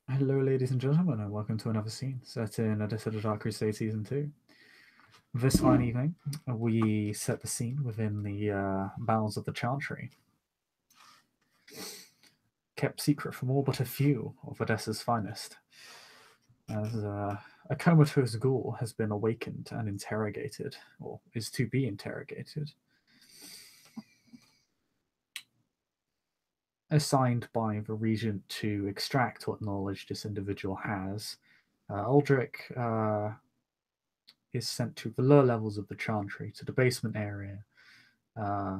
Hello, ladies and gentlemen, and welcome to another scene set in Abyss of the Dark Crusade Season 2. This fine evening, we set the scene within the bowels of the Chantry, kept secret from all but a few of Odessa's finest, as a comatose ghoul has been awakened and interrogated, or is to be interrogated. Assigned by the Regent to extract what knowledge this individual has, Aldric is sent to the lower levels of the Chantry, to the basement area, uh,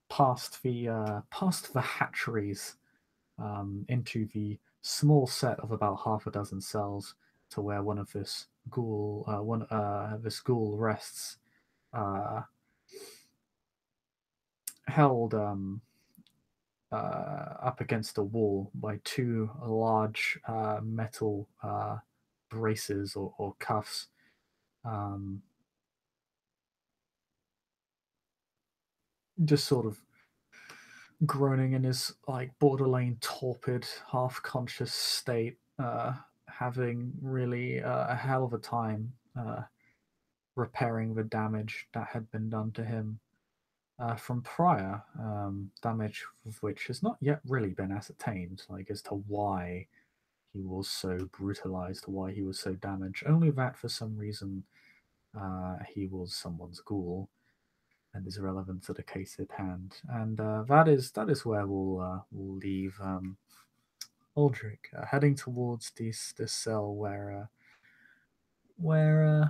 past the hatcheries, into the small set of about half a dozen cells, to where one of this ghoul rests, uh, held up against a wall by two large metal braces or cuffs. Um, just sort of groaning in his like borderline torpid, half-conscious state, having really a hell of a time repairing the damage that had been done to him from prior, damage of which has not yet really been ascertained, like as to why he was so brutalized, why he was so damaged. Only that for some reason he was someone's ghoul and is relevant to the case at hand. And that is where we'll leave Aldrich, heading towards this cell where uh,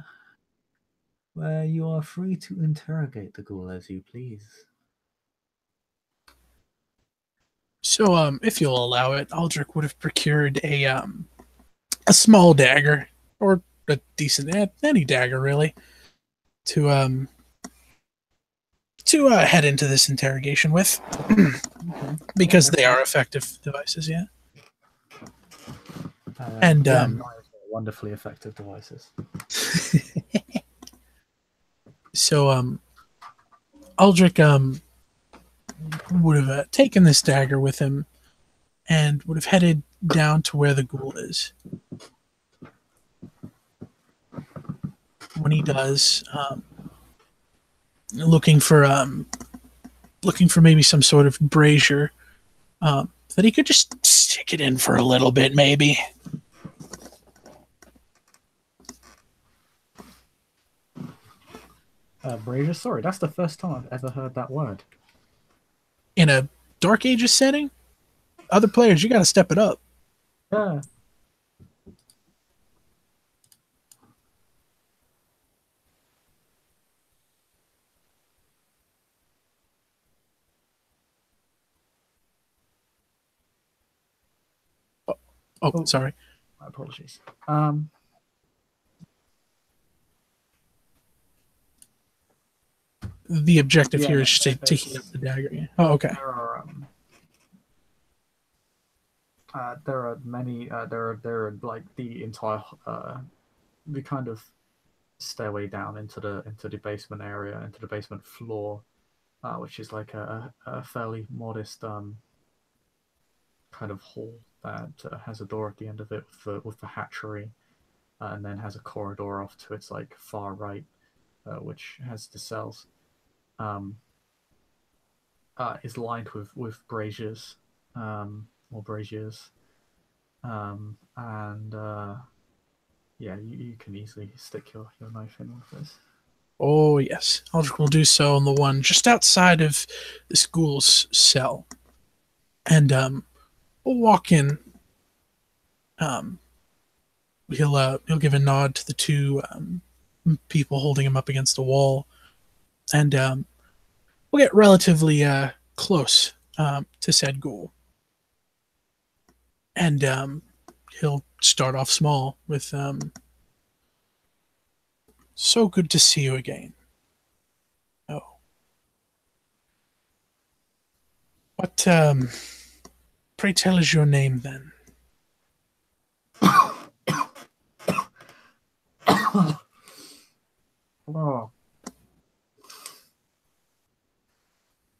where you are free to interrogate the ghoul as you please. So, if you'll allow it, Aldrich would have procured a small dagger or a decent any dagger really to head into this interrogation with, Okay. because Yeah, they are effective devices. Yeah, and again, knives are wonderfully effective devices. so Aldrich would have taken this dagger with him and would have headed down to where the ghoul is. When he does, looking for maybe some sort of brazier that he could just stick it in for a little bit, maybe. Brazier, sorry, that's the first time I've ever heard that word. In a Dark Ages setting, other players, you got to step it up. Yeah. Oh, Oh, sorry. my apologies. The objective Yeah, here no, is just to heat up the dagger. Yeah. Oh, okay. There are many. There are like the entire the kind of stairway down into the basement area, into the basement floor, which is like a fairly modest kind of hall that has a door at the end of it with the hatchery, and then has a corridor off to its like far right, which has the cells. Um, is lined with braziers, or braziers, and yeah, you can easily stick your knife in with this. Oh, yes. Aldrich will do so on the one just outside of the school's cell. And we'll walk in. Um, he'll give a nod to the two people holding him up against the wall. And we'll get relatively close to said ghoul. And he'll start off small with, so good to see you again. Oh, what, pray tell is your name then? Oh,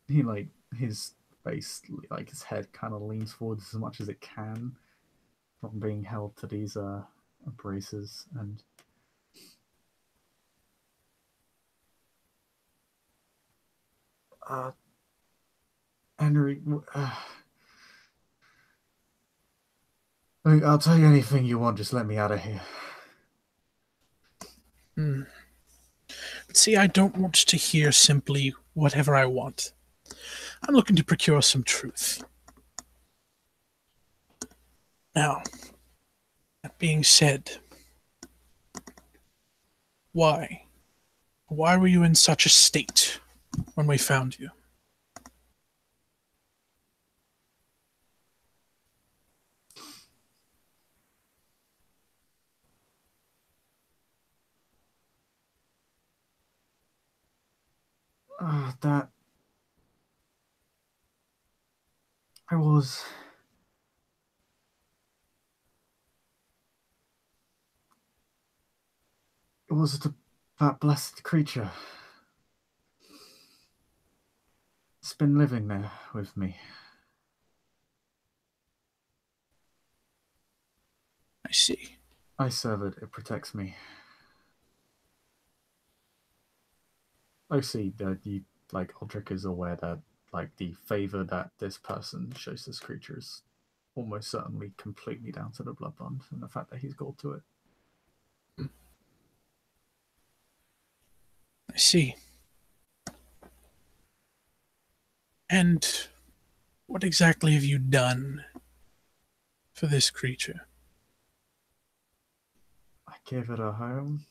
he like his face, like his head, kind of leans forward as much as it can, from being held to these braces. And uh, Henry, I'll tell you anything you want. Just let me out of here. Hmm. See, I don't want to hear simply whatever I want. I'm looking to procure some truth. Now, that being said, why? Why were you in such a state when we found you? That I was. It was that blessed creature. It's been living there with me. I see. I serve it. It protects me. I see that you, like, Aldric is aware that, like, the favor that this person shows this creature is almost certainly completely down to the blood bond and the fact that he's gone to it. I see. And what exactly have you done for this creature? I gave it a home.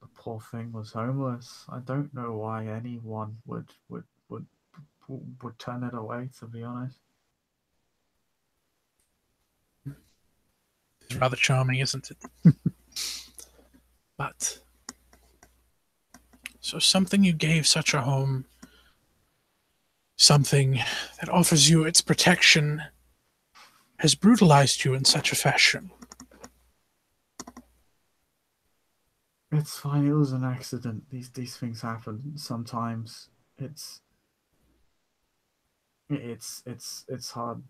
The poor thing was homeless. I don't know why anyone would turn it away, to be honest. It's rather charming, isn't it? But so something you gave such a home, something that offers you its protection, has brutalized you in such a fashion. It's fine. It was an accident. These things happen sometimes. It's hard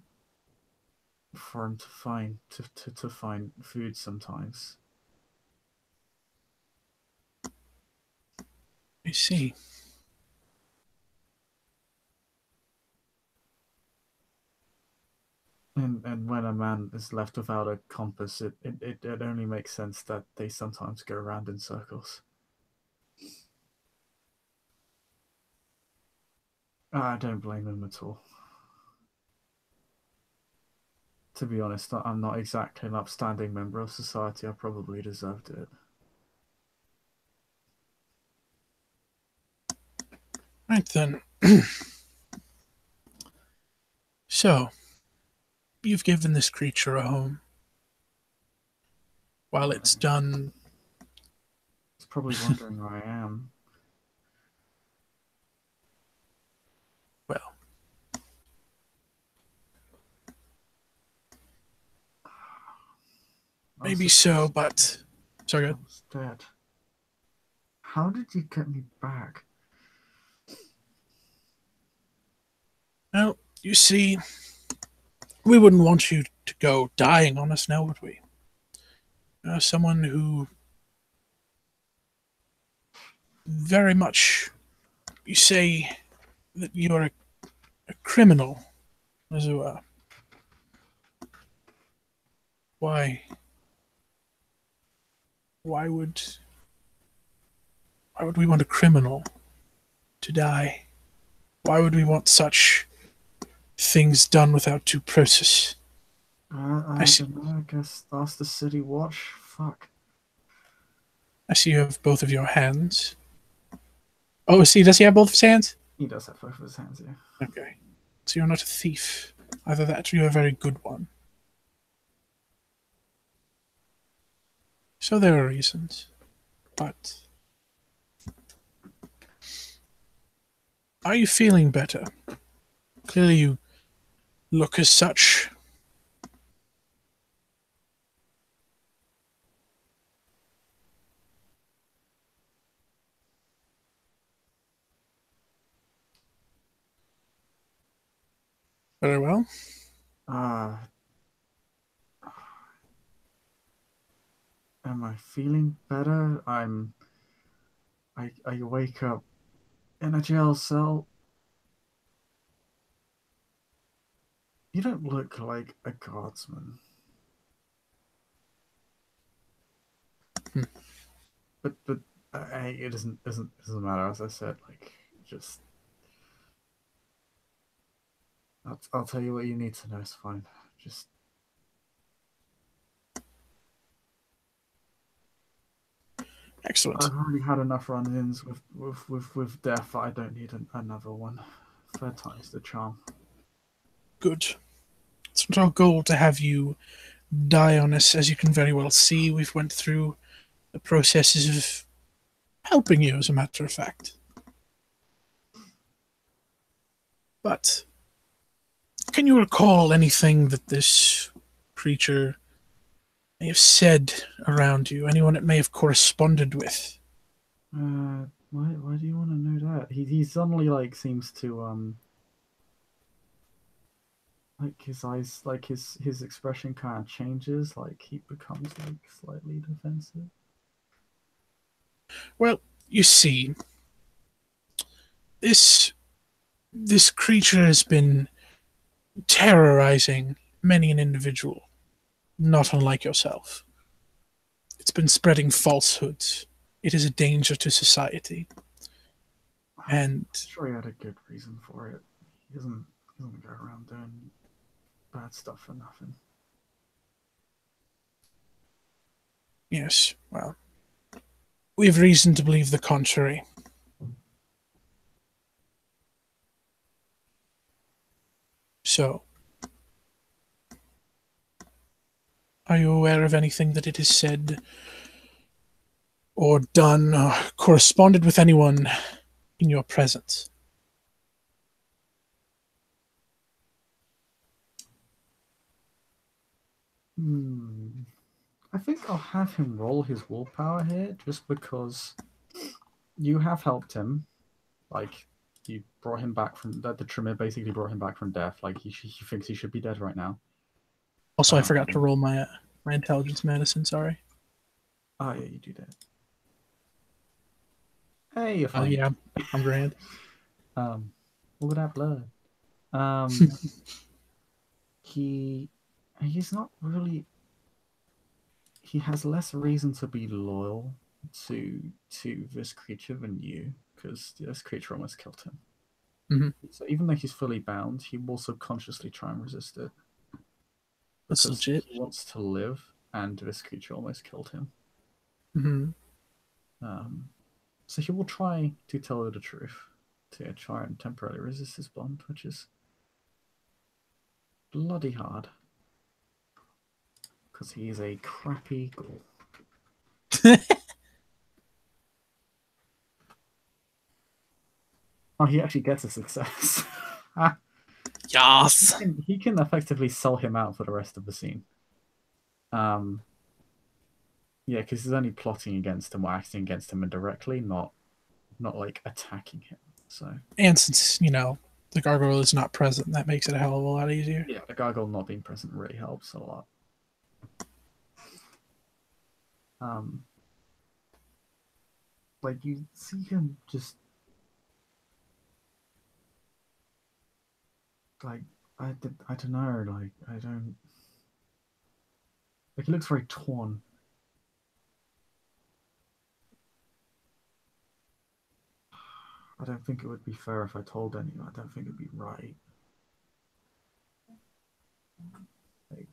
for him to find food sometimes. I see. And when a man is left without a compass, it only makes sense that they sometimes go around in circles. I don't blame him at all. To be honest, I'm not exactly an upstanding member of society. I probably deserved it. Right then. So, you've given this creature a home. While it's done, He's probably wondering where I am. well, I was maybe just so, but. So I good. was dead. How did you get me back? Well, you see, we wouldn't want you to go dying on us now, would we? Someone who very much, you say that you're a criminal, as it were. Why? Why would why would we want a criminal to die? Why would we want such things done without due process? I I see. don't know. I guess ask the city watch. Fuck. I see you have both of your hands. Oh, see, does he have both of his hands? He does have both of his hands, yeah. Okay. So you're not a thief. Either that or you're a very good one. So there are reasons. But are you feeling better? Clearly you look as such. Very well. Uh, am I feeling better? I wake up in a jail cell. You don't look like a guardsman. Hmm. But hey, it doesn't matter. As I said, like just I'll tell you what you need to know. It's fine. Just Excellent. I've already had enough run-ins with death. I don't need another one. Third time's the charm. Good. It's not our goal to have you die on us, as you can very well see. We've went through the processes of helping you, as a matter of fact. But can you recall anything that this creature may have said around you? Anyone it may have corresponded with? Why do you want to know that? He suddenly like seems to like his eyes, like his expression kind of changes. Like he becomes like slightly defensive. Well, you see, this this creature has been terrorizing many an individual, not unlike yourself. It's been spreading falsehoods. It is a danger to society. I'm And sure he had a good reason for it. He doesn't go around doing bad stuff for nothing. yes, well, we have reason to believe the contrary. So, are you aware of anything that it has said or done or corresponded with anyone in your presence? Hmm. I think I'll have him roll his willpower here, just because you have helped him. Like you brought him back from that. The trimmer basically brought him back from death. Like he thinks he should be dead right now. Also, I forgot to Um. roll my intelligence medicine. Sorry. Oh yeah, you do that. Hey, you're Oh fine. yeah, I'm grand. Um. Look at that blood. Um. he he's not really. He has less reason to be loyal to this creature than you, because this creature almost killed him. Hmm. So even though he's fully bound, he will subconsciously try and resist it That's because legit. he wants to live, and this creature almost killed him. Hmm. Um, so he will try to tell her the truth to try and temporarily resist his bond, which is bloody hard because he is a crappy ghoul. Oh, he actually gets a success. Yes. He can effectively sell him out for the rest of the scene. Um, yeah, because he's only plotting against him or acting against him indirectly, not like attacking him. So And since the gargoyle is not present, that makes it a hell of a lot easier. yeah, the gargoyle not being present really helps a lot. Um, like you see him just like I don't know, like I don't like he looks very torn. I don't think it would be fair if I told anyone. I don't think it'd be right. Like,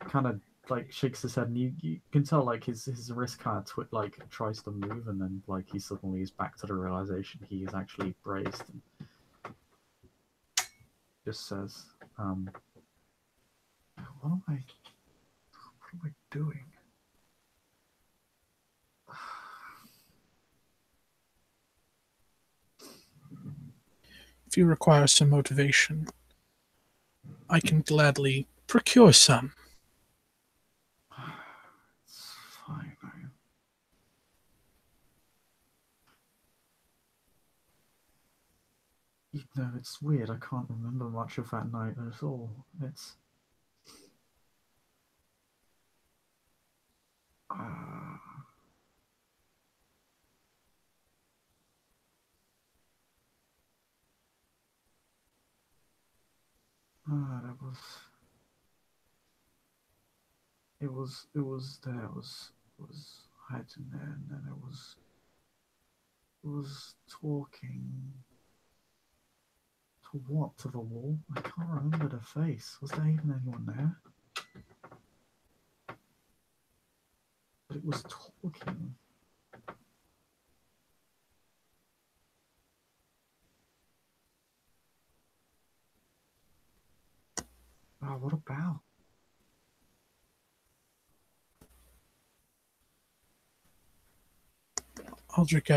kind of like shakes his head, and you can tell like his wrist kind of like tries to move, and then like he suddenly is back to the realization he is actually braced, and just says, "What am I doing?" If you require some motivation, I can gladly procure some. It's fine. No, it's weird. I can't remember much of that night at all. It's ah, that was it was there was hiding there, and then it was talking to what, to the wall. I can't remember the face. Was there even anyone there? But it was talking. Oh, what about? Aldrich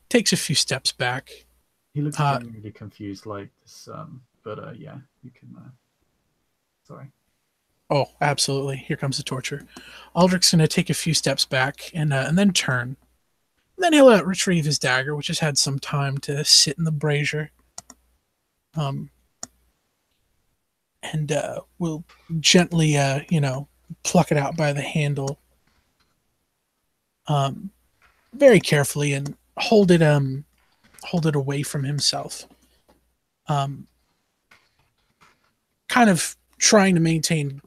takes a few steps back. He looks Uh, genuinely confused, like this. But yeah, you can. Sorry. oh, absolutely. Here comes the torture. Aldrich's going to take a few steps back and then turn. Then he'll retrieve his dagger, which has had some time to sit in the brazier. Um, and will gently, pluck it out by the handle, um, very carefully, and hold it away from himself. Um, kind of trying to maintain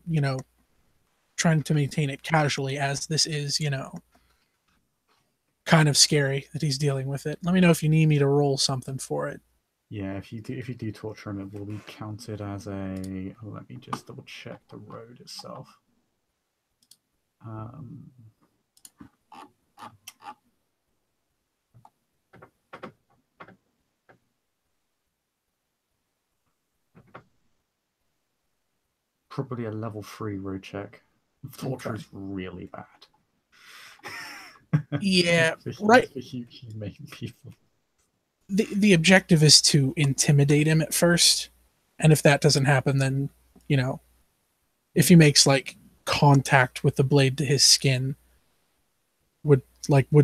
it casually, as this is, kind of scary that he's dealing with it. Let me know if you need me to roll something for it. Yeah, if you do torture him, it will be counted as a. Let me just double check the road itself. Um, Probably a level 3 road check. Torture Okay. is really bad. Yeah, for, right. for humane people. The objective is to intimidate him at first, and if that doesn't happen, then you know if he makes like contact with the blade to his skin, would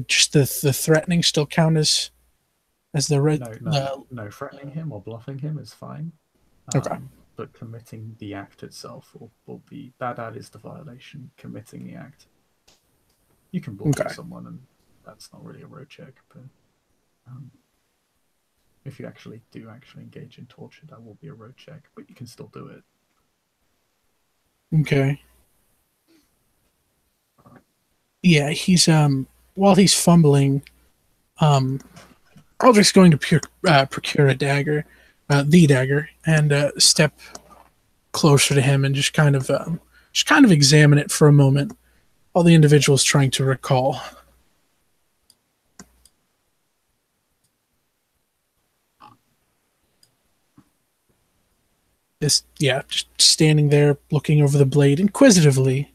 just the threatening still count as No, no, the no. Threatening him or bluffing him is fine. okay. But committing the act itself will be that is the violation. Committing the act. You can bullfight Okay. someone, and that's not really a road check. But um, if you actually engage in torture, that will be a road check. But you can still do it. Okay. Yeah, he's while he's fumbling, um Aldrich's going to procure a dagger, the dagger, and step closer to him and just kind of examine it for a moment while the individual's trying to recall. Just standing there looking over the blade inquisitively.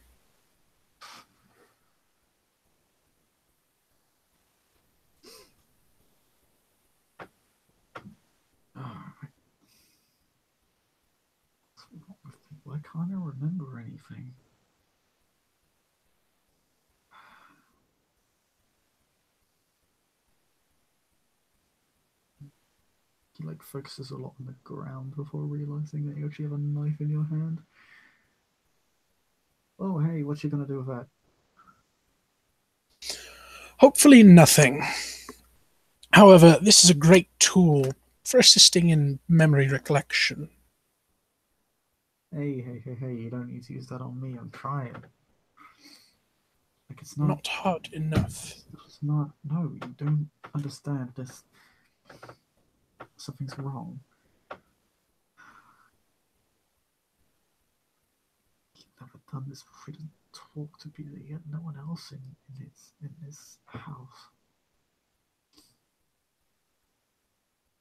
Oh, what's wrong with people? I can't remember anything. He like focuses a lot on the ground before realizing that you actually have a knife in your hand. Oh, hey, what you gonna do with that? Hopefully, nothing. However, this is a great tool for assisting in memory recollection. Hey, hey, hey, hey! You don't need to use that on me. I'm trying. Like it's not. Not hard enough. It's not. No, you don't understand. This something's wrong. He's never done this before. He doesn't talk to people. Yet no one else in this house.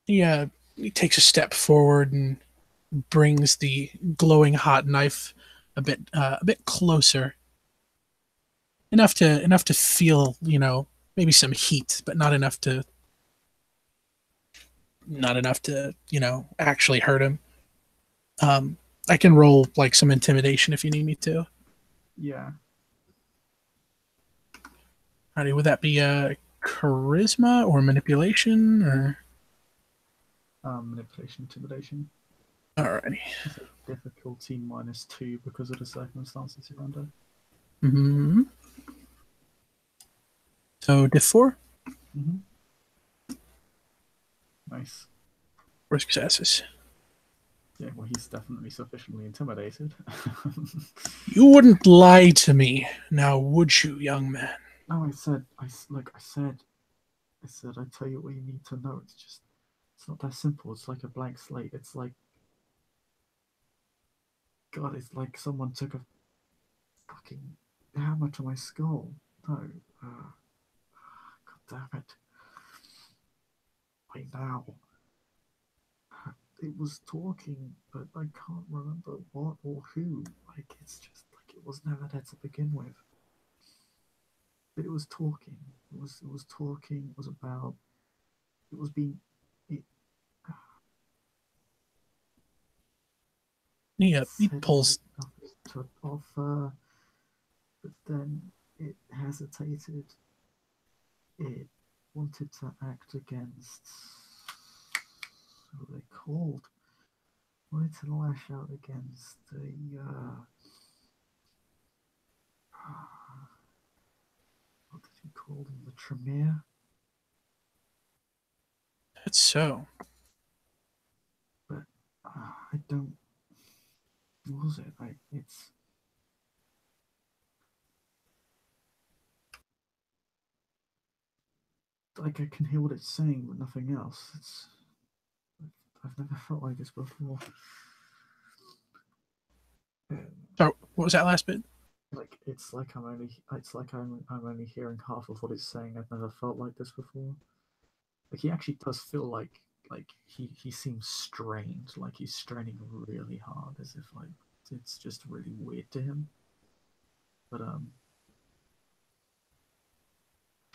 He takes a step forward and brings the glowing hot knife a bit closer, enough to feel maybe some heat, but not enough to actually hurt him. Um, I can roll like some intimidation if you need me to. Yeah. Would that be charisma or manipulation or? manipulation, intimidation. Alrighty. It's a difficulty -2 because of the circumstances you're under. Mm-hmm. So diff 4, Mm-hmm. Nice. 4 successes. Yeah, well, he's definitely sufficiently intimidated. You wouldn't lie to me, now would you, young man? No, I said, I tell you what you need to know. It's not that simple. It's like a blank slate. It's like, God, it's like someone took a fucking hammer to my skull. No, God damn it. By now, it was talking, but I can't remember what or who. Like, it's just like it was never there to begin with. But it was talking. It was talking. It was about. It was being. It, He, it he said it had pulls. nothing to offer, but then it hesitated. It wanted to act against. What are they called? Wanted to lash out against the. What did he call them? The Tremere? That's so. But I don't. What was it? It's like I can hear what it's saying, but nothing else. I've never felt like this before. So, what was that last bit? Like it's like I'm only hearing half of what it's saying. I've never felt like this before. Like he actually does feel like he seems strained, like he's straining really hard, as if like it's just really weird to him. But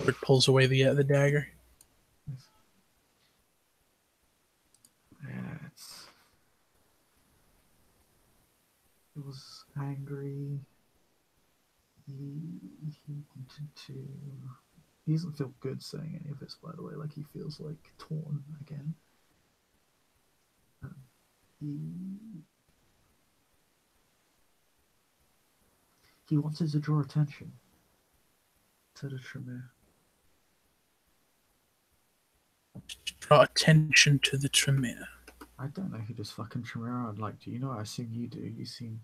It pulls away the dagger. yeah, it was angry. He wanted to. He doesn't feel good saying any of this, by the way. Like he feels like torn again. Um, he he wanted to draw attention to the Tremere. Draw attention to the Tremere. I don't know who this fucking Tremere are. Like, do you know? I assume you do. You seem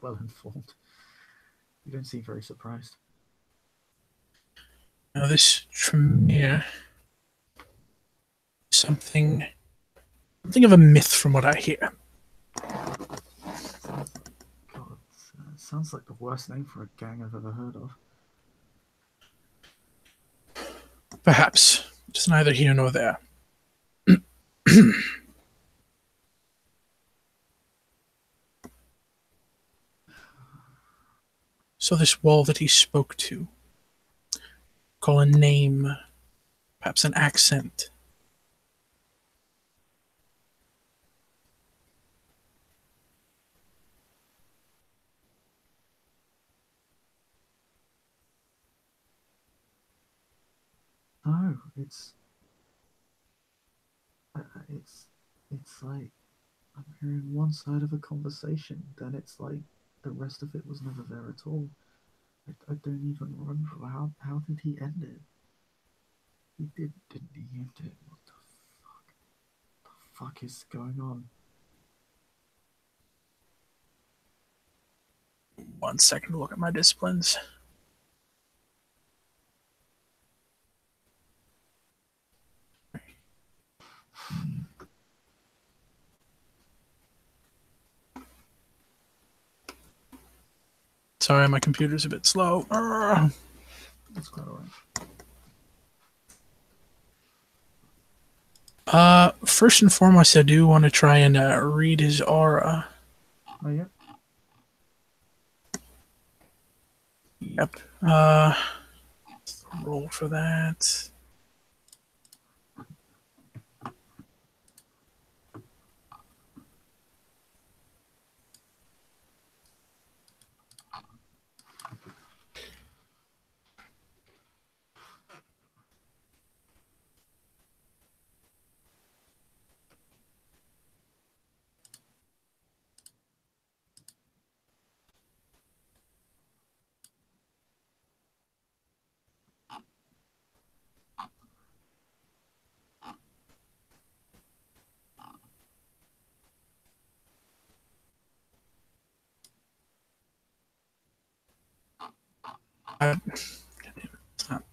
well informed. You don't seem very surprised. Now, this Tremere, something of a myth from what I hear. God, sounds like the worst name for a gang I've ever heard of. Perhaps. It's neither here nor there. So this wall that he spoke to, call a name, perhaps an accent. No, it's it's like I'm hearing one side of a conversation, then it's like the rest of it was never there at all. I don't even remember how did he end it? Didn't he end it? What the fuck is going on? 1 second to look at my disciplines. Sorry, my computer's a bit slow. That's quite alright. First and foremost, I do want to try and read his aura. Oh yeah. Yep. Roll for that. I, it's not.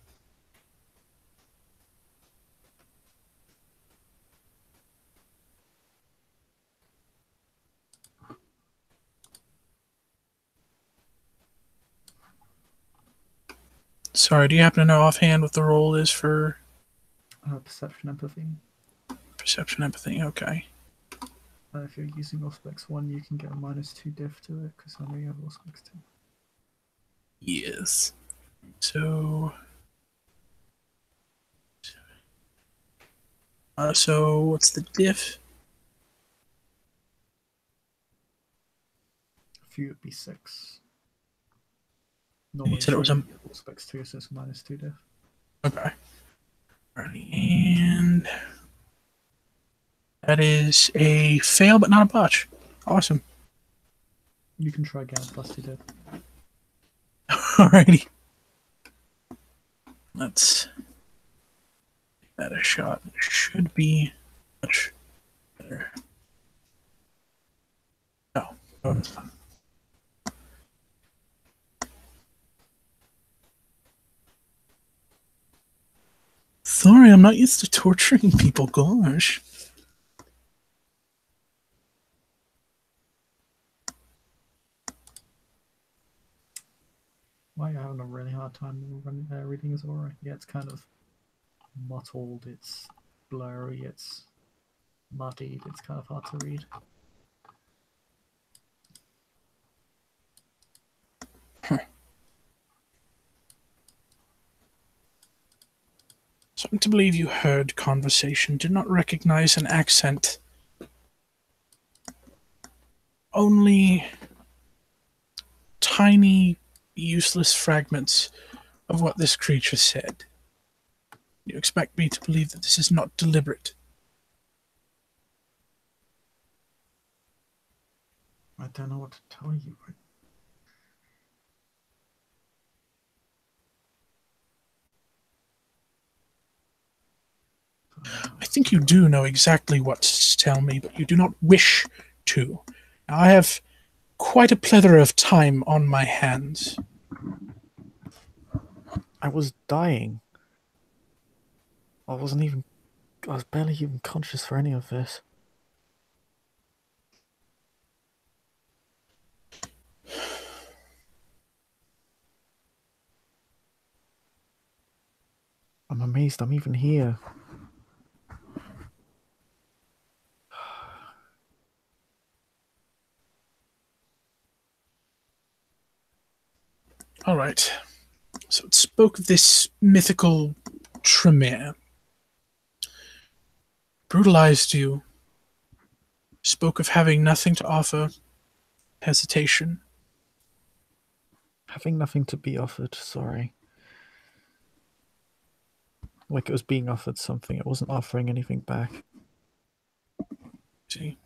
Sorry, do you happen to know offhand what the roll is for Perception, empathy. perception empathy? Okay. If you're using Auspex 1, you can get a -2 diff to it, because I know you have Auspex 2. Yes. So. So what's the diff? For you, it'd be 6. You Normally, said it was a. Auspex 2, so it's -2 diff. Okay. And that is a fail, but not a botch. Awesome. You can try again with +2 diff. Alrighty. Let's give that a shot. It should be much better. Oh, it's fine. Sorry, I'm not used to torturing people. Gosh. Why are you having a really hard time reading his aura? Yeah, it's kind of mottled, it's blurry, it's muddied, it's kind of hard to read. So I'm to believe you heard conversation. Do not recognize an accent. Only tiny, useless fragments of what this creature said. You expect me to believe that this is not deliberate? I don't know what to tell you. I think you do know exactly what to tell me, but you do not wish to. Now, I have quite a plethora of time on my hands. I was dying. I was barely even conscious for any of this. I'm amazed I'm even here. All right. So it spoke of this mythical Tremere. Brutalized you. Spoke of having nothing to offer. Hesitation. Having nothing to be offered, sorry. Like it was being offered something, it wasn't offering anything back. See.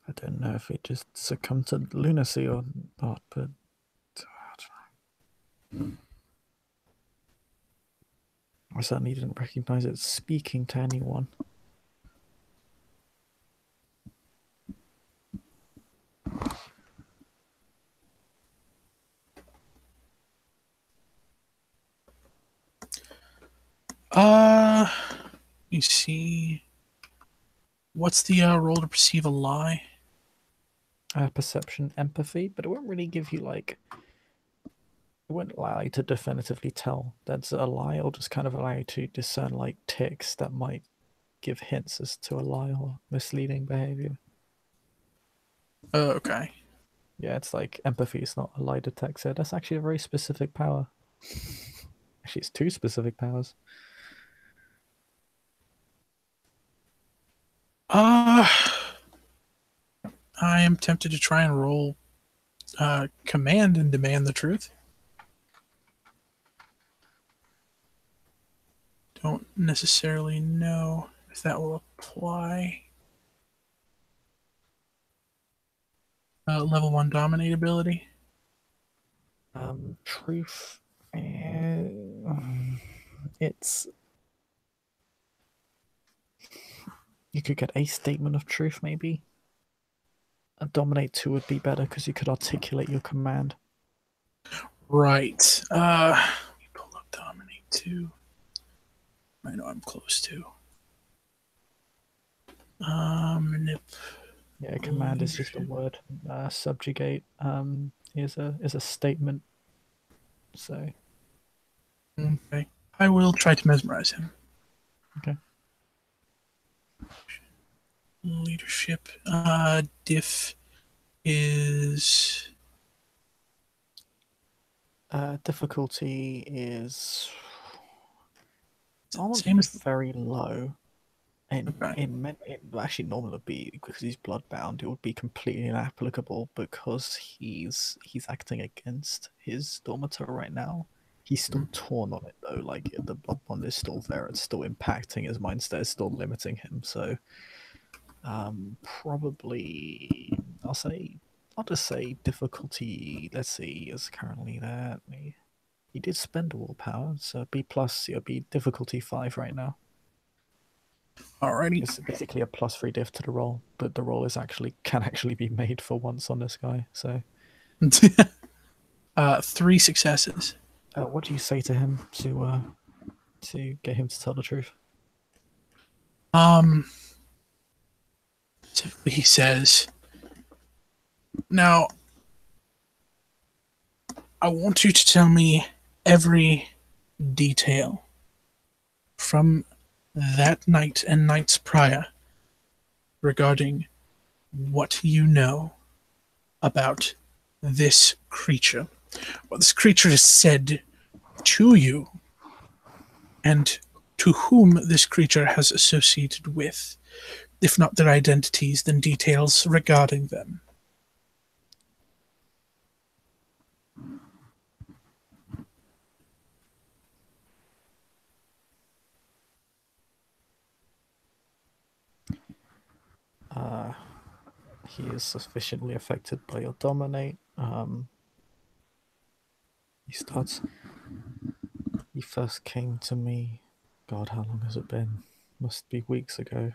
I don't know if it just succumbed to lunacy or not, but I certainly didn't recognize it speaking to anyone. You see. What's the roll to perceive a lie? Perception, empathy, but it won't really give you like. It won't allow you to definitively tell that's a lie. It'll just kind of allow you to discern like ticks that might give hints as to a lie or misleading behavior. Okay. Yeah, it's like empathy is not a lie detector. That's actually a very specific power. Actually, it's 2 specific powers. I am tempted to try and roll command and demand the truth. Don't necessarily know if that will apply. Level 1 dominate ability. Truth. It's. You could get a statement of truth, maybe. A dominate 2 would be better because you could articulate your command. Right. Let me pull up Dominate 2. I know I'm close to. Manip. Yeah, command is just a word. Subjugate is a statement. So Okay. I will try to mesmerize him. okay. Leadership. Diff is Difficulty is same normally as. very low. Okay. Actually normal would be because he's bloodbound. It would be completely inapplicable because he's acting against his Dormitor right now. He's still torn on it though. Like the blood bond is still there. It's still impacting his mind state. It's still limiting him. So probably I'll just say difficulty. Let's see, is currently that he did spend willpower, so B plus. It'll be difficulty 5 right now. Alrighty. It's basically a +3 diff to the roll, but the roll can actually be made for once on this guy. So, 3 successes. what do you say to him to get him to tell the truth? He says, "Now, I want you to tell me every detail from that night and nights prior regarding what you know about this creature. What this creature has said to you, and to whom this creature has associated with. If not their identities, then details regarding them." He is sufficiently affected by your dominate. He starts. He first came to me. God, how long has it been? Must be weeks ago.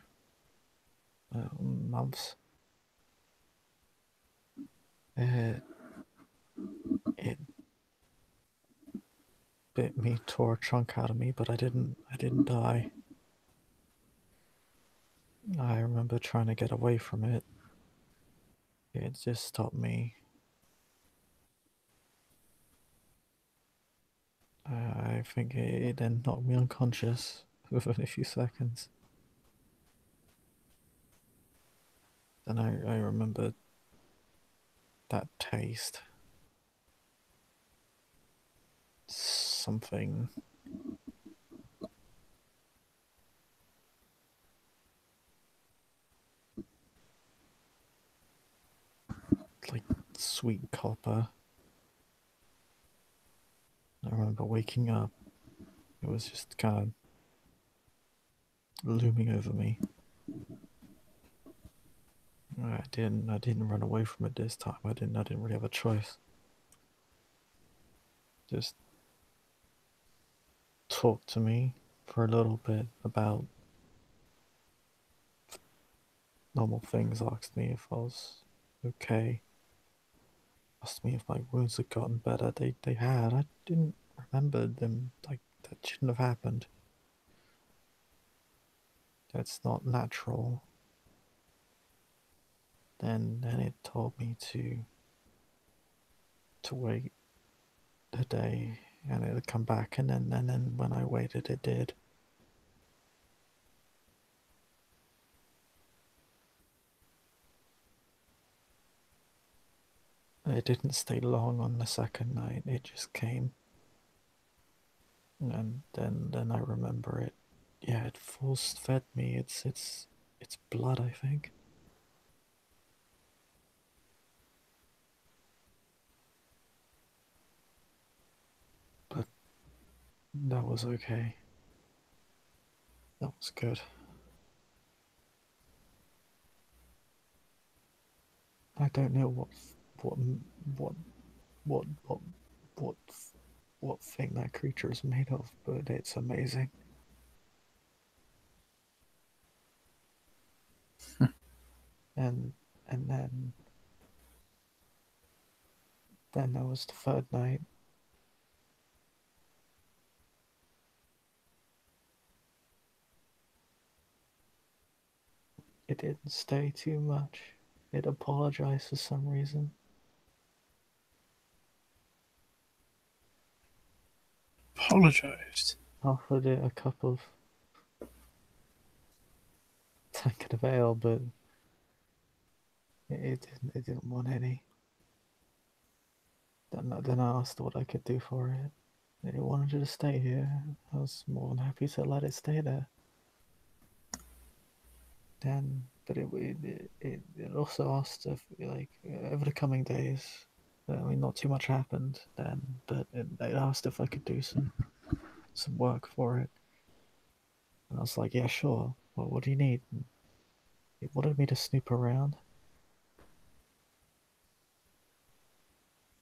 Months. It bit me, tore a chunk out of me, but I didn't die. I remember trying to get away from it. It just stopped me. I think it then knocked me unconscious within a few seconds. Then I remember that taste. Something like sweet copper. I remember waking up. It was just kind of looming over me. I didn't run away from it this time. I didn't really have a choice. Just talk to me for a little bit about normal things. Asked me if I was okay. Asked me if my wounds had gotten better. They had. I didn't remember them. Like that shouldn't have happened. That's not natural. Then it told me to wait a day and it would come back, and then when I waited it did. It didn't stay long on the second night, it just came. And then I remember it. Yeah, it force fed me. It's blood, I think. But that was okay. That was good. I don't know what what what what what what thing that creature is made of, but it's amazing. And and then Then there was the third night. It didn't stay too much. It apologized for some reason. Apologized. Offered it a cup of tankard of ale, but it didn't want any. Then I asked what I could do for it. It wanted to stay here. I was more than happy to let it stay there. Then, but it also asked if, like, over the coming days, I mean, not too much happened then, but it asked if I could do some work for it. And I was like, yeah, sure. Well, what do you need? And it wanted me to snoop around,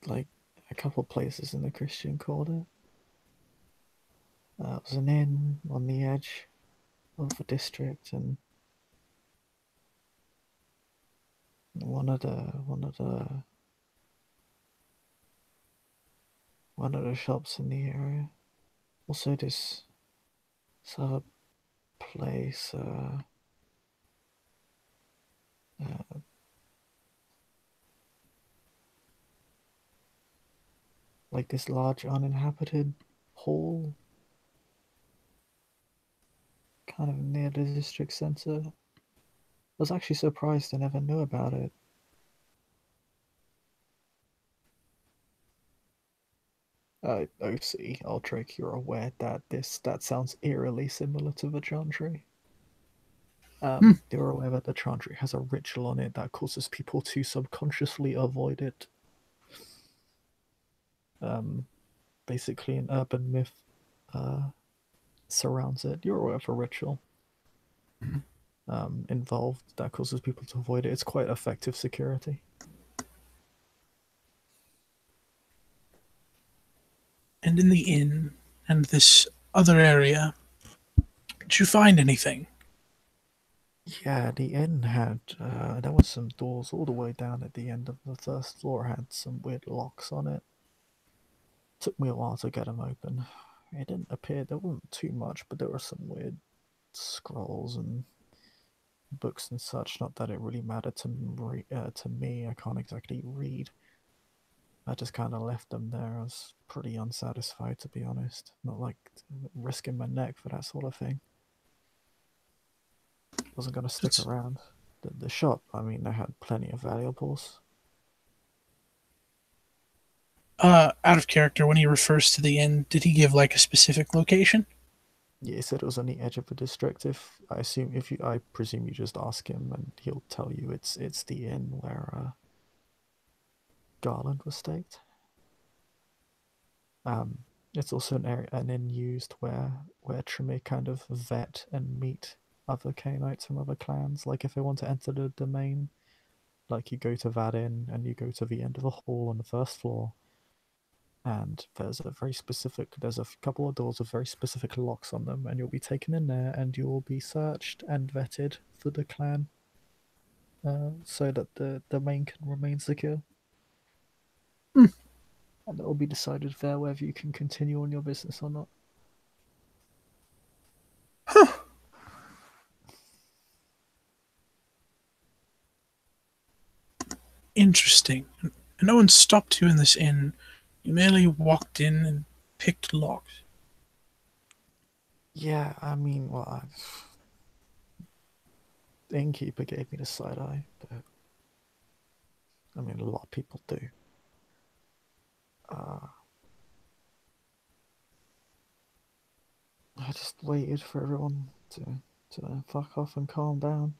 like, a couple places in the Christian Quarter. It was an inn on the edge of the district, and one of the shops in the area. Also, this other place, uh, like this large uninhabited hall, kind of near the district center. I was actually surprised I never knew about it. Oh, see, Aldric, you're aware that that sounds eerily similar to the Chantry. Hmm. You're aware that the Chantry has a ritual on it that causes people to subconsciously avoid it. Um, Basically, an urban myth uh, surrounds it. You're aware of a ritual involved that causes people to avoid it. It's quite effective security. And in the inn and this other area, did you find anything? Yeah, the inn had there was some doors all the way down at the end of the first floor had some weird locks on it. Took me a while to get them open. It didn't appear there wasn't too much, but there were some weird scrolls and books and such. Not that it really mattered to me. I can't exactly read. I just kind of left them there. I was pretty unsatisfied, to be honest. Not like risking my neck for that sort of thing. Wasn't going to stick That's around. The shop, I mean, they had plenty of valuables. out of character. When he refers to the inn, did he give like a specific location? Yeah, he said it was on the edge of the district. I presume you just ask him, and he'll tell you it's the inn where Garland was staked. Um, it's also an inn used where Tremere kind of vet and meet other Canaanites from other clans. Like if they want to enter the domain, like you go to that inn and you go to the end of the hall on the first floor, and there's a couple of doors with very specific locks on them, and you'll be taken in there and you will be searched and vetted for the clan, so that the domain can remain secure. Hmm. And it will be decided there whether you can continue on your business or not. Huh. Interesting. And no one stopped you in this inn. You merely walked in and picked locks. Yeah, I mean, well, the innkeeper gave me the side eye, but I mean, a lot of people do. Uh, I just waited for everyone to fuck off and calm down.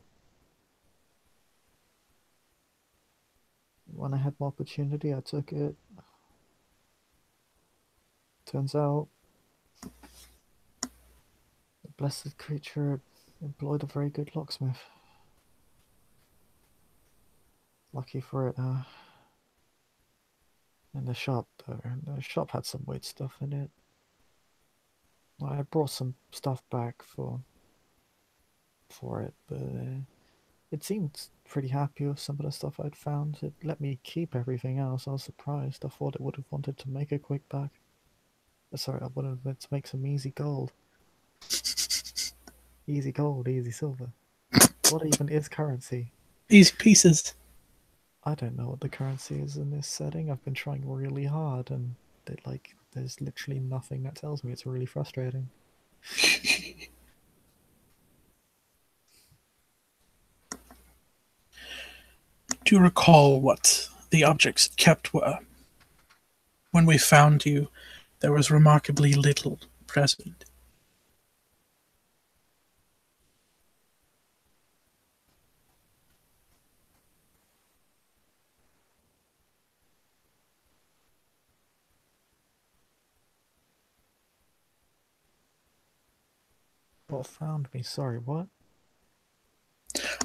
When I had my opportunity, I took it. Turns out, the blessed creature employed a very good locksmith. Lucky for it, in the shop, though. The shop had some weird stuff in it. I brought some stuff back for it, but It seemed pretty happy with some of the stuff I'd found. It let me keep everything else. I was surprised. I thought it would have wanted to make a quick buck. Sorry, I wanted it to make some easy gold. Easy gold, easy silver. What even is currency? Easy pieces. I don't know what the currency is in this setting. I've been trying really hard, and there's literally nothing that tells me. It's really frustrating. Do you recall what the objects kept were? When we found you, there was remarkably little present. What found me? Sorry, what?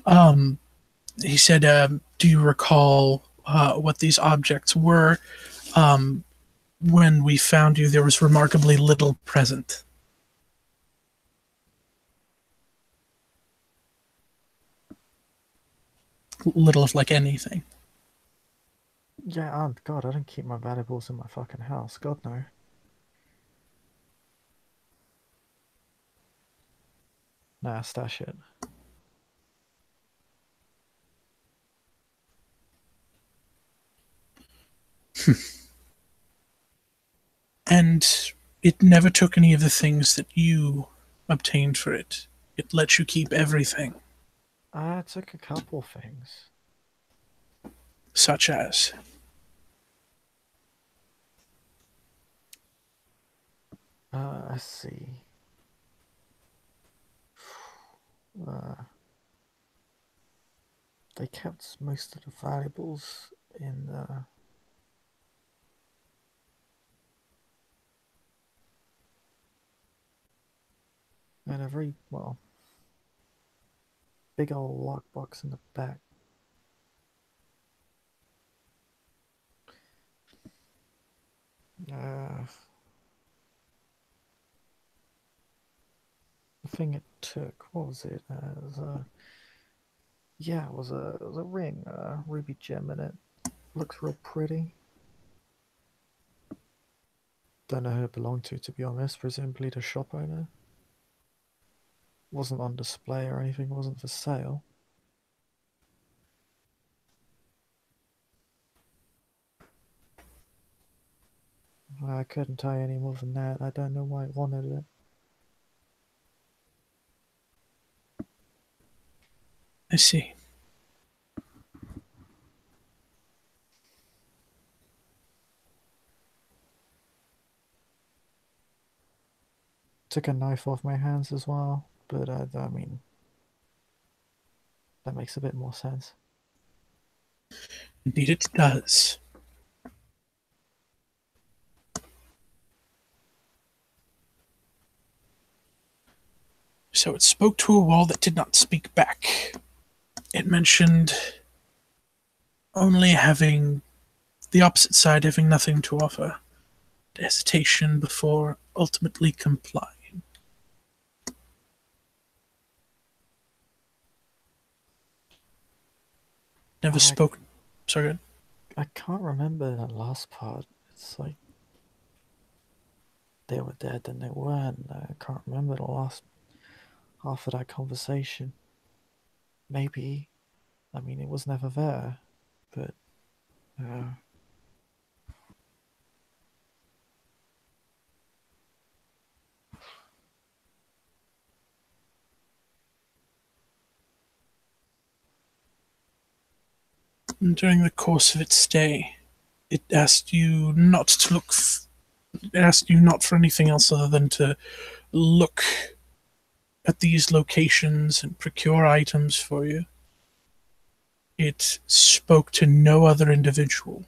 Um, he said, do you recall what these objects were? When we found you, there was remarkably little present. Little of like anything. Yeah, God, I don't keep my valuables in my fucking house. God, no. Nah, stash it. And it never took any of the things that you obtained for it. It let you keep everything, I took a couple things. such as. Let's see. Uh, they kept most of the valuables in and a very well big old lockbox in the back. The thing it took, what was it? It was a yeah, it was a ring, ruby gem in it. Looks real pretty. Don't know who it belonged to be honest. Presumably the shop owner. Wasn't on display or anything. Wasn't for sale. I couldn't tell you any more than that. I don't know why it wanted it. I see. Took a knife off my hands as well, but I mean, that makes a bit more sense. Indeed, it does. So it spoke to a wall that did not speak back. It mentioned only having the opposite side having nothing to offer, hesitation before ultimately complying. Never I, spoke. Sorry, good. I can't remember that last part. It's like they were dead, then they weren't. I can't remember the last half of that conversation. Maybe, I mean, it was never there, but uh, During the course of its stay, it asked you not to look. It asked you not for anything else other than to look at these locations and procure items for you. It spoke to no other individual,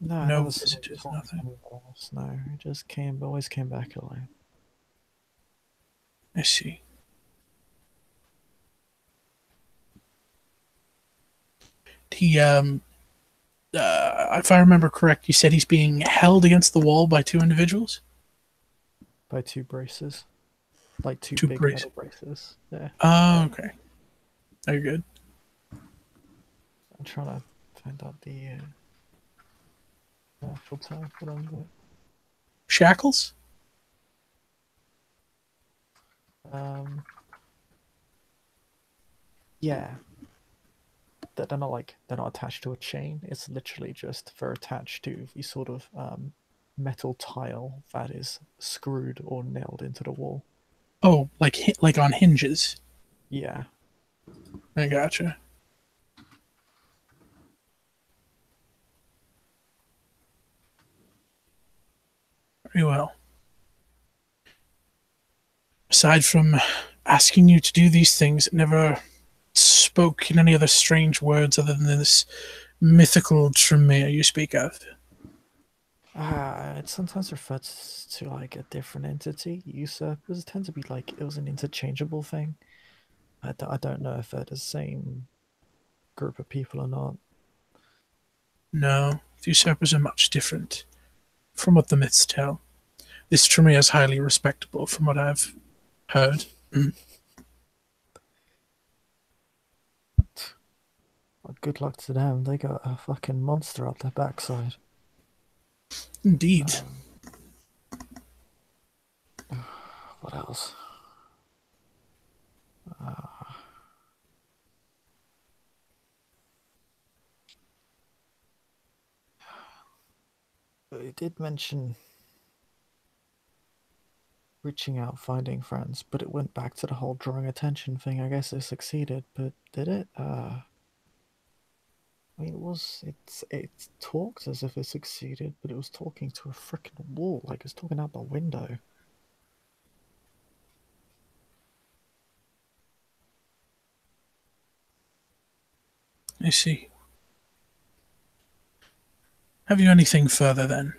no, I no never saw it visitors, talking to nothing. anyone else. No, it just always came back alive. I see. He, if I remember correct, you said he's being held against the wall by two individuals? By two braces, like two Two big braces. metal braces. Yeah. Oh, okay. Are you good? I'm trying to find out the actual term for them. Shackles? Yeah, they're not like they're not attached to a chain. It's literally just they're attached to the sort of metal tile that is screwed or nailed into the wall. Oh, like on hinges. Yeah. I gotcha. Very well. Aside from asking you to do these things, it never spoke in any other strange words other than this mythical Tremere you speak of. It sometimes refers to like a different entity. Usurpers tend to be like it was an interchangeable thing. I don't know if they're the same group of people or not. No, the usurpers are much different from what the myths tell. This Tremere is highly respectable from what I've heard. Mm. Well, good luck to them. They got a fucking monster up their backside. Indeed. Um, what else? Uh, it did mention reaching out, finding friends, but it went back to the whole drawing attention thing. I guess it succeeded, but did it? I mean, it talked as if it succeeded, but it was talking to a freaking wall, like it's talking out the window. I see. Have you anything further then?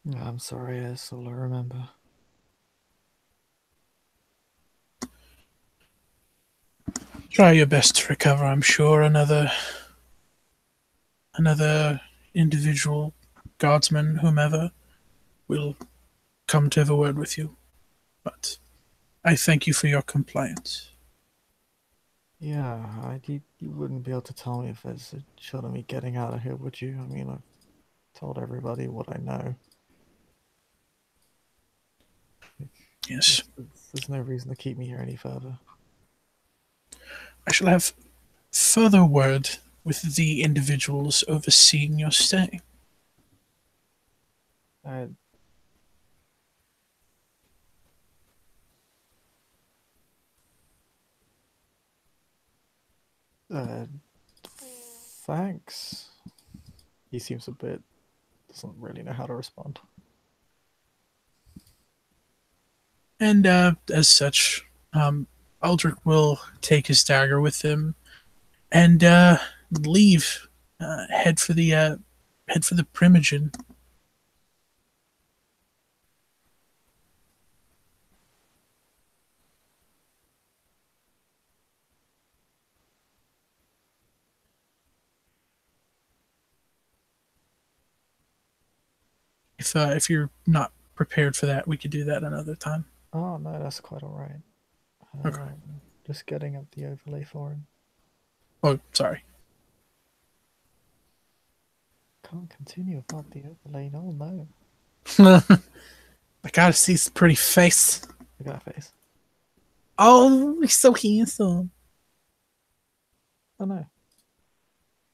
Yeah, I'm sorry, that's all I remember. Try your best to recover, I'm sure. Another individual, guardsman, whomever, will come to have a word with you. But I thank you for your compliance. Yeah, you wouldn't be able to tell me if there's a shot of me getting out of here, would you? I mean, I've told everybody what I know. Yes. There's no reason to keep me here any further. I shall have further word with the individuals overseeing your stay. Uh, uh, thanks. He seems a bit doesn't really know how to respond. And as such, Aldric will take his dagger with him and leave. Head for the Primogen. If you're not prepared for that, we could do that another time. Oh no, that's quite all right. Okay. Just getting up the overlay for him. Oh, sorry. Can't continue without the overlay. No, no. I gotta see his pretty face. Look at that face. Oh, he's so handsome. Oh no.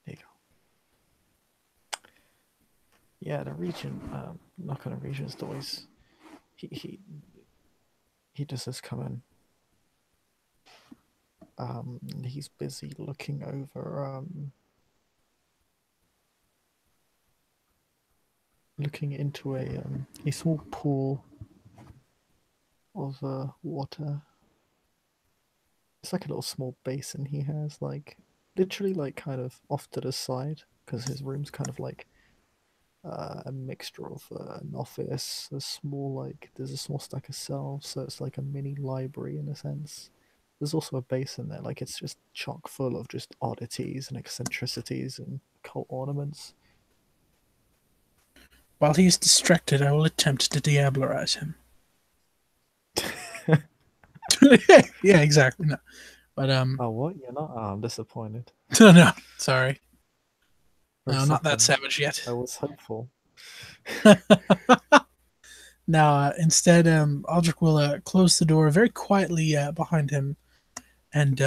There you go. Yeah, the region. Knock on the region's doors. He he he just has come in. He's busy looking over looking into a small pool of water. It's like a little small basin he has, like literally like kind of off to the side because his room's kind of like a mixture of an office, a small like there's a small stack of shelves, so it's like a mini library in a sense. There's also a basin there, like it's just chock full of just oddities and eccentricities and cult ornaments. While he is distracted, I will attempt to diablerize him. Yeah, exactly. No, but Oh, what? You're not? Oh, I'm disappointed. no, no, sorry, For a no, not that second, savage yet. I was hopeful. Now, instead, Aldrich will close the door very quietly behind him and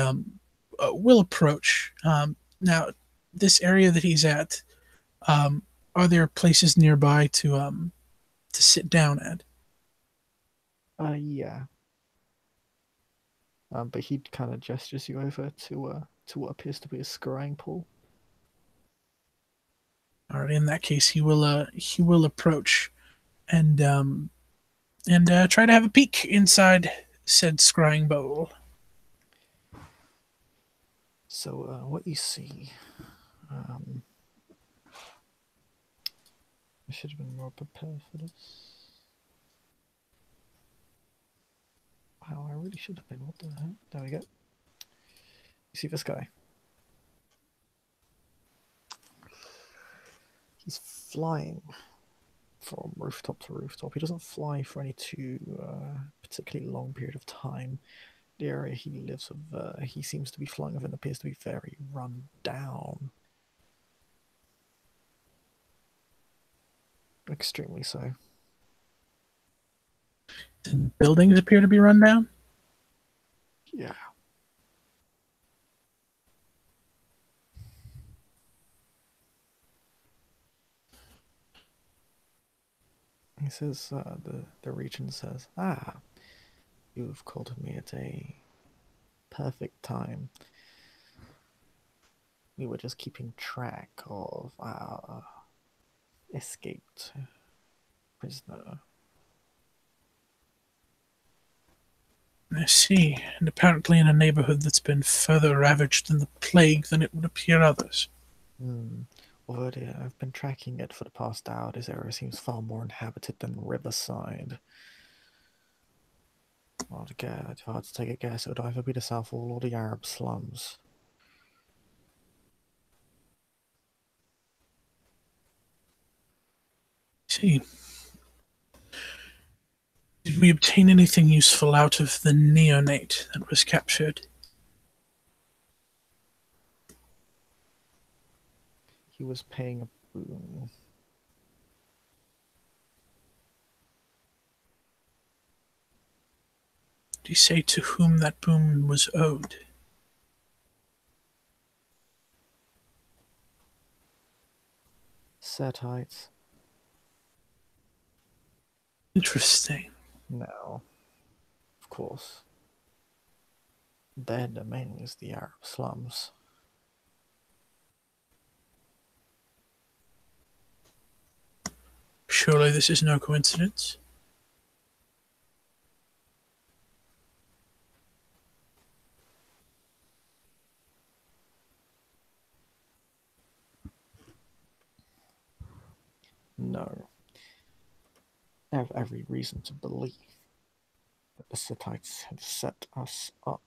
will approach. Now, this area that he's at, um, are there places nearby to sit down at? Yeah. But he kind of gestures you over to what appears to be a scrying pool. All right, in that case, he will approach and try to have a peek inside said scrying bowl. So, what you see, um, I should have been more prepared for this. Wow, I really should have been. What the heck? There we go. You see this guy? He's flying from rooftop to rooftop. He doesn't fly for any too particularly long period of time. The area he lives with, he seems to be flying within appears to be very run down. Extremely so. Buildings appear to be run down. Yeah. He says, the regent says, "Ah, you've called me at a perfect time. We were just keeping track of our escaped prisoner." I see, and apparently in a neighborhood that's been further ravaged than the plague than it would appear others. Hmm. Although I've been tracking it for the past hour, this area seems far more inhabited than Riverside. Well, if I had to take a guess, it would either be the South Wall or the Arab slums. I see. Did we obtain anything useful out of the neonate that was captured? He was paying a boon. Did he say to whom that boon was owed? Setites. Interesting. No. Of course. Their domain is the Arab slums. Surely this is no coincidence. No. I have every reason to believe that the Setites have set us up.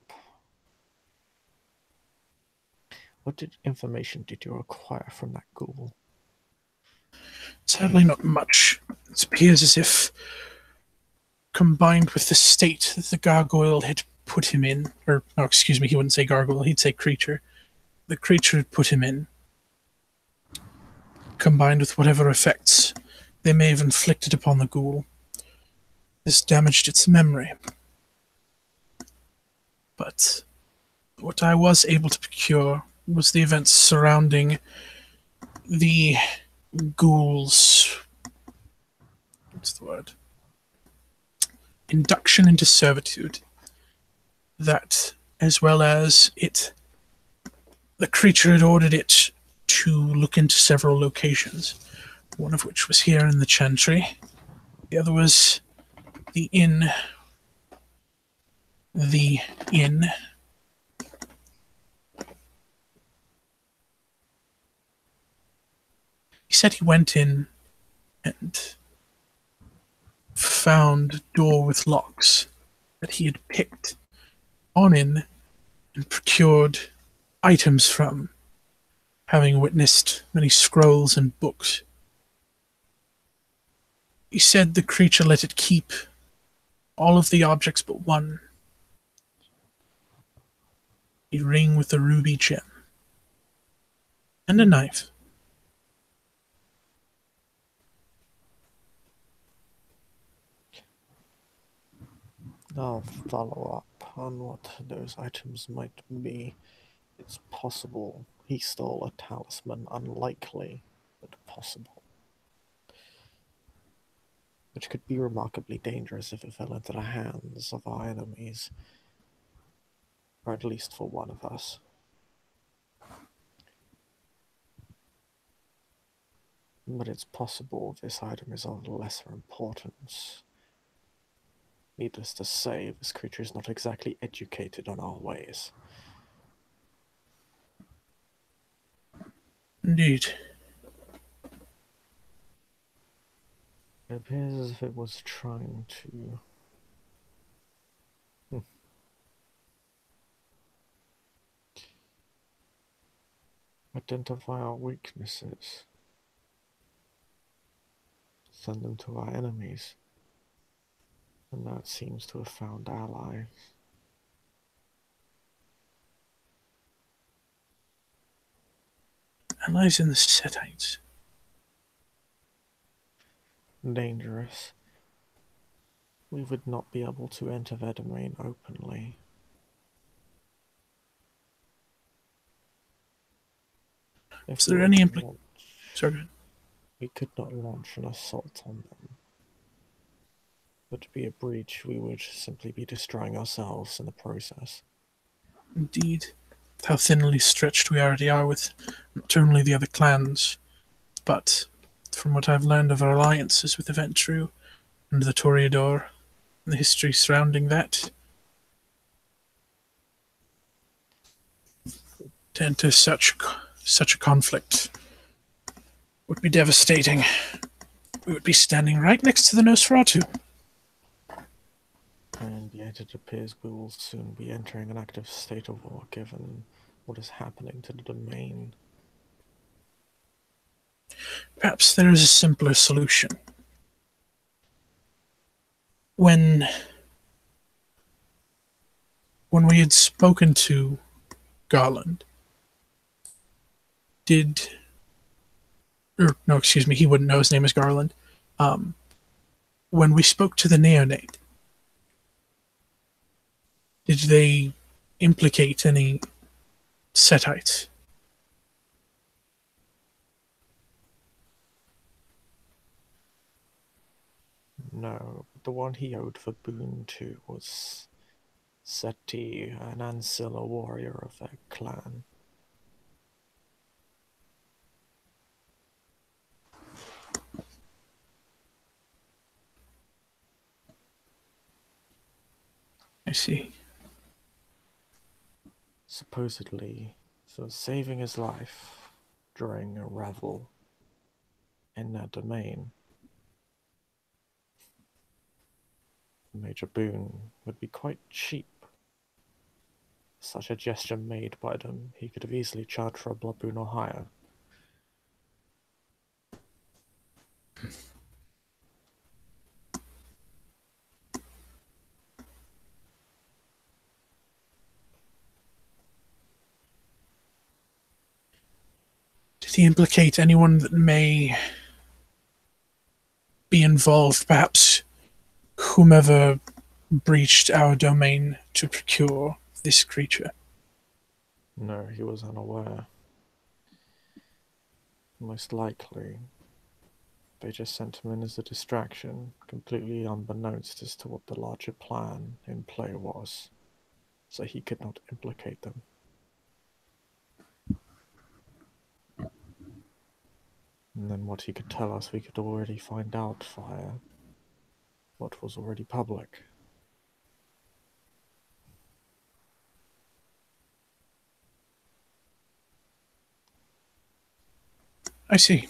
What information did you acquire from that ghoul? Sadly, not much. It appears as if, combined with the state that the gargoyle had put him in, or, oh, excuse me, he wouldn't say gargoyle, he'd say creature. The creature had put him in, combined with whatever effects they may have inflicted upon the ghoul, has damaged its memory. But what I was able to procure was the events surrounding the ghoul's, what's the word? Induction into servitude. That, as well as the creature had ordered it to look into several locations, one of which was here in the Chantry. The other was the inn. The inn. He said he went in and found a door with locks that he had picked on in and procured items from, having witnessed many scrolls and books. He said the creature let it keep all of the objects but one. A ring with a ruby gem. And a knife. I'll follow up on what those items might be. It's possible he stole a talisman, unlikely, but possible. Which could be remarkably dangerous if it fell into the hands of our enemies, or at least for one of us. But it's possible this item is of lesser importance. Needless to say, this creature is not exactly educated on our ways. Indeed. It appears as if it was trying to identify our weaknesses, send them to our enemies, and now it seems to have found allies. Allies in the Setites. Dangerous. We would not be able to enter their domain openly. Is there any implication? Sorry. We could not launch an assault on them. Would it be a breach, we would simply be destroying ourselves in the process. Indeed. How thinly stretched we already are with not only the other clans, but from what I've learned of our alliances with the Ventru and the Toreador, and the history surrounding that, to enter such a conflict would be devastating. We would be standing right next to the Nosferatu. And yet it appears we will soon be entering an active state of war given what is happening to the domain. Perhaps there is a simpler solution. When we had spoken to Garland, he wouldn't know his name is Garland. When we spoke to the neonate, did they implicate any Setites? No, the one he owed the boon to was Seti, an ancilla warrior of their clan. I see. Supposedly, for saving his life during a revel in their domain. Major boon would be quite cheap. Such a gesture made by them, he could have easily charged for a blood boon or higher. Did he implicate anyone that may be involved, perhaps whomever breached our domain to procure this creature? No, he was unaware. Most likely, they just sent him in as a distraction, completely unbeknownst as to what the larger plan in play was, so he could not implicate them. And then what he could tell us, we could already find out via what was already public. I see.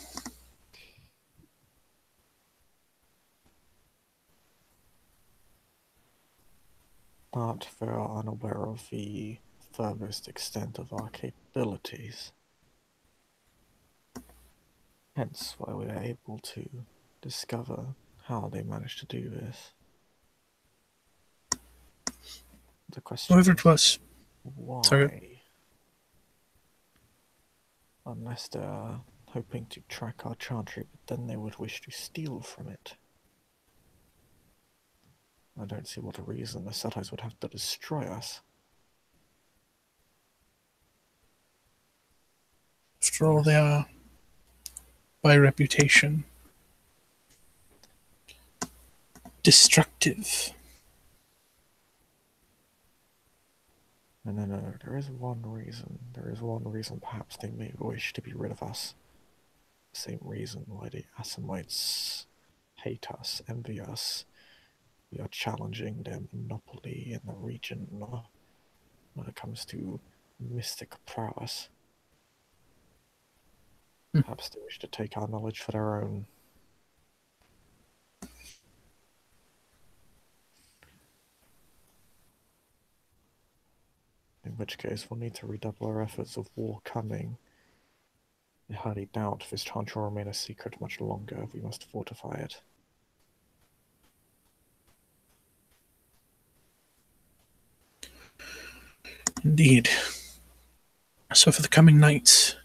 But they are unaware of the furthest extent of our capabilities. Hence why we are able to discover how they managed to do this. The question Whoever is, it was. why? Sorry. Unless they're hoping to track our chantry, but then they would wish to steal from it. I don't see what reason the Setites would have to destroy us. After all, they are, by reputation, destructive. No. There is one reason. There is one reason perhaps they may wish to be rid of us. The same reason why the Assamites hate us, envy us. We are challenging their monopoly in the region when it comes to mystic prowess. Perhaps they wish to take our knowledge for their own. In which case, we'll need to redouble our efforts of war cunning. I highly doubt this chantry will remain a secret much longer. We must fortify it. Indeed. So for the coming nights,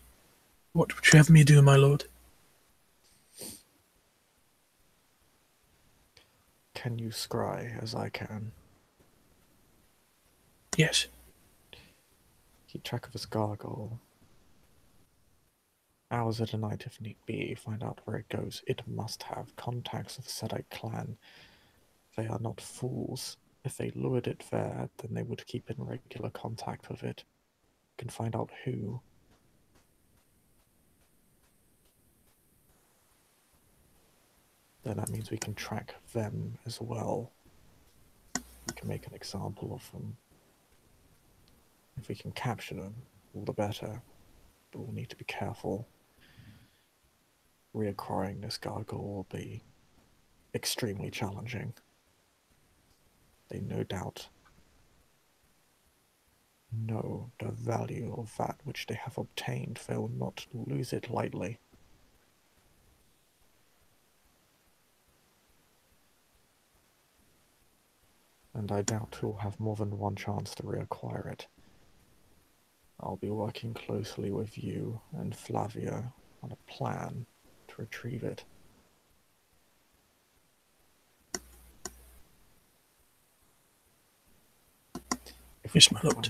what would you have me do, my lord? Can you scry as I can? Yes. Keep track of his gargoyle. Hours at a night if need be, find out where it goes. It must have contacts of the Sedite clan. They are not fools. If they lured it there, then they would keep in regular contact with it. You can find out who. Then that means we can track them as well. We can make an example of them. If we can capture them, all the better. But we'll need to be careful. Reacquiring this gargoyle will be extremely challenging. They no doubt know the value of that which they have obtained. They will not lose it lightly. And I doubt we'll have more than one chance to reacquire it. I'll be working closely with you and Flavia on a plan to retrieve it. Yes, my lord.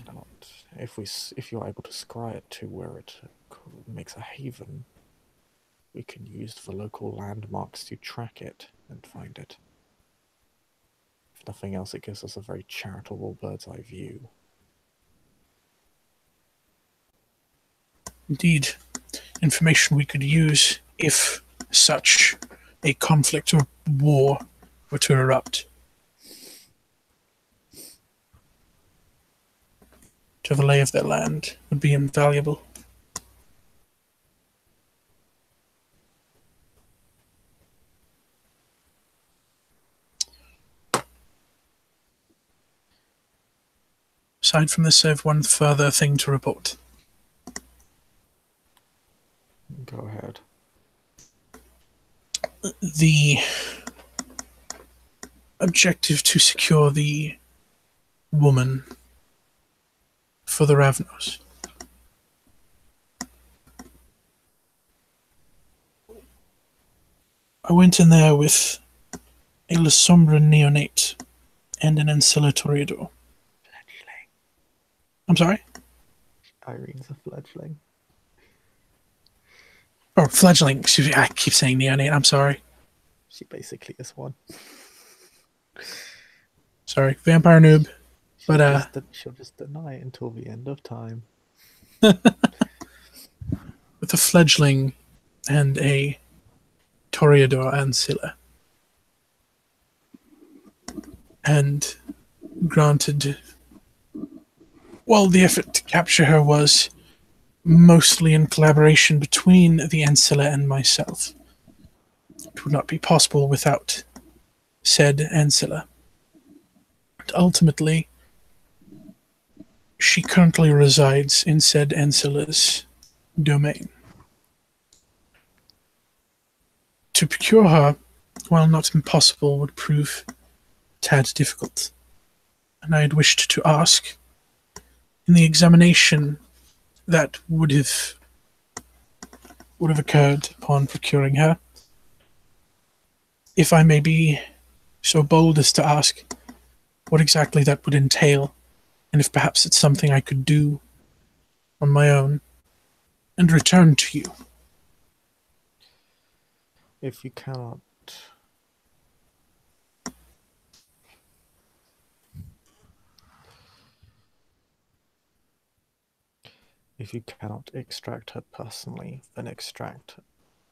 If you're able to scry it to where it makes a haven, we can use the local landmarks to track it and find it. If nothing else, it gives us a very charitable bird's eye view. Indeed. Information we could use if such a conflict or war were to erupt. To have a lay of their land would be invaluable. Aside from this, I have one further thing to report. Go ahead. The objective to secure the woman for the Ravnos. I went in there with a La Sombra neonate and an Ancilla Toreador. Fledgling. I'm sorry? Irene's a fledgling. Oh, fledgling. Excuse me, I keep saying neonate. I'm sorry. She basically is one. Sorry, vampire noob. But she'll just deny it until the end of time. with a fledgling and a Toreador Ancilla. And granted, while the effort to capture her was mostly in collaboration between the Ancilla and myself, it would not be possible without said Ancilla. And ultimately, she currently resides in said Ancilla's domain. To procure her, while not impossible, would prove a tad difficult. And I had wished to ask, in the examination that would have occurred upon procuring her, if I may be so bold as to ask what exactly that would entail, and if perhaps it's something I could do on my own and return to you. If you cannot extract her personally, then extract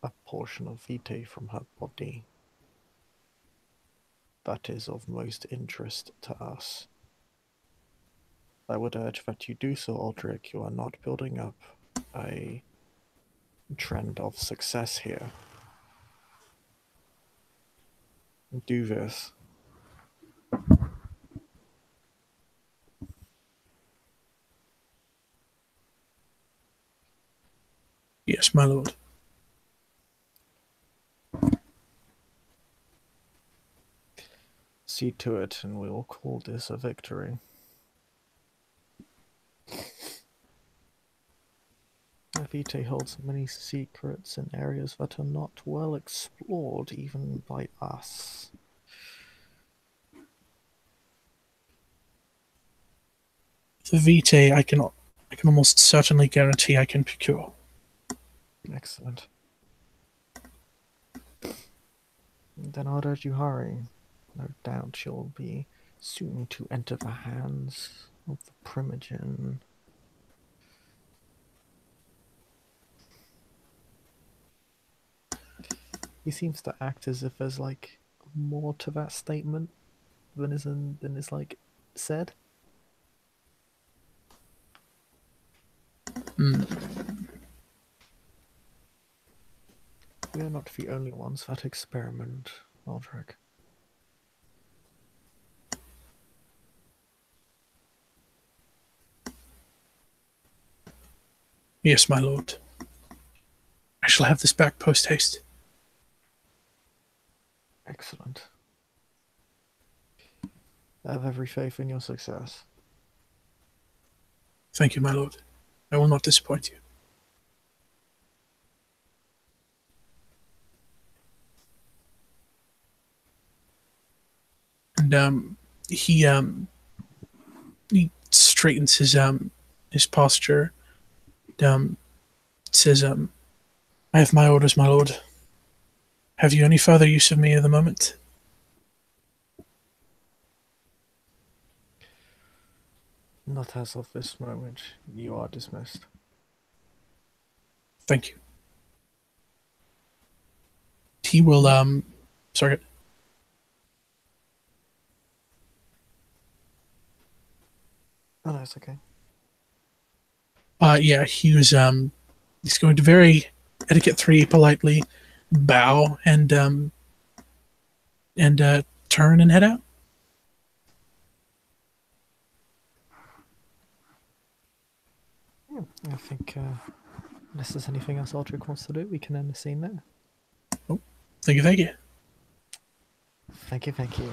a portion of Vitae from her body. That is of most interest to us. I would urge that you do so, Aldric. You are not building up a trend of success here. Do this. Yes, my lord. See to it, and we will call this a victory. Vitae holds many secrets in areas that are not well explored even by us. The Vitae I can almost certainly guarantee I can procure. Excellent. Then I'd urge you hurry. No doubt she'll be soon to enter the hands of the Primogen. He seems to act as if there's like more to that statement than is like said. We are not the only ones that experiment, Aldric. Yes, my lord. I shall have this back post haste. Excellent. I have every faith in your success. Thank you, my lord. I will not disappoint you. And he straightens his posture. And, says, I have my orders, my lord. Have you any further use of me at the moment? Not as of this moment. You are dismissed. Thank you. He will, sorry. Oh, no, it's okay. Yeah, he was, he's going to very etiquette 3 politely bow and turn and head out. Yeah, I think unless there's anything else Aldric wants to do, we can end the scene there. Oh, thank you, thank you. Thank you, thank you.